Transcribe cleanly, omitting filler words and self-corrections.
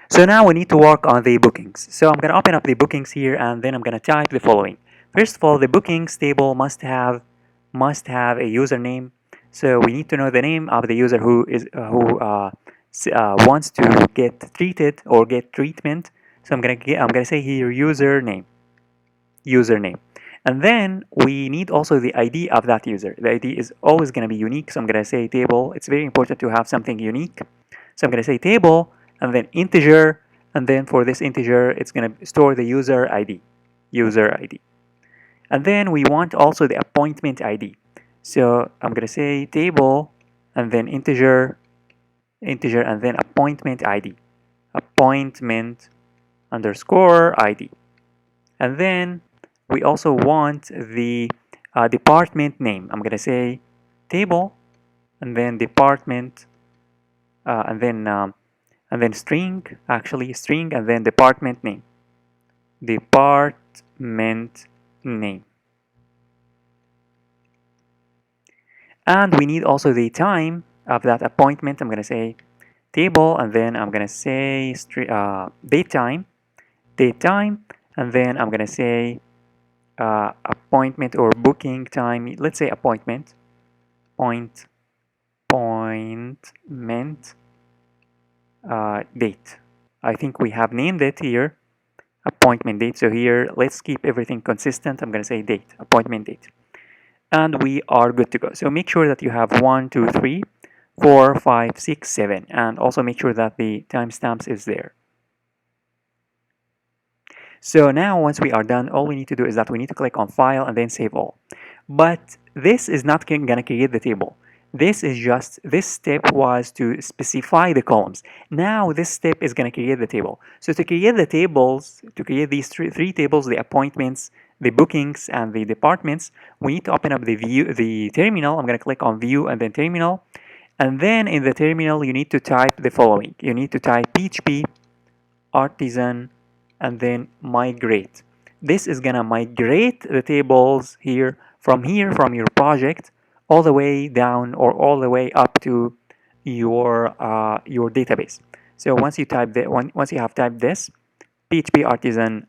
So now we need to work on the bookings. So I'm going to open up the bookings here, and then I'm going to type the following. First of all, the bookings table must have a username. So we need to know the name of the user who wants to get treated or get treatment. So I'm gonna say here username. And then we need also the ID of that user. The ID is always going to be unique. So I'm going to say table. It's very important to have something unique. So I'm going to say table and then integer. And then for this integer, it's going to store the user ID. User ID. And then we want also the appointment ID. So I'm going to say table and then integer, and then appointment ID. Appointment underscore ID. And then we also want the department name. I'm going to say table and then department uh, and then um, and then string, actually string, and then department name. Department name. And we need also the time of that appointment. I'm going to say table and then I'm going to say date time, and then I'm going to say appointment or booking time. Let's say appointment appointment date. I think we have named it here, appointment date. So here, let's keep everything consistent. I'm going to say date, appointment date. And we are good to go. So make sure that you have 1, 2, 3, 4, 5, 6, 7. And also make sure that the timestamps is there. So now once we are done, all we need to do is that we need to click on File and then Save All. But this is not going to create the table. This step was to specify the columns. Now this step is going to create the table. So to create the tables, to create these three tables, the appointments, the bookings, and the departments, we need to open up the terminal. I'm going to click on View and then Terminal. And then in the terminal, you need to type the following. You need to type PHP artisan and then migrate. This is gonna migrate the tables from your project all the way down or all the way up to your database. So once you have typed this PHP artisan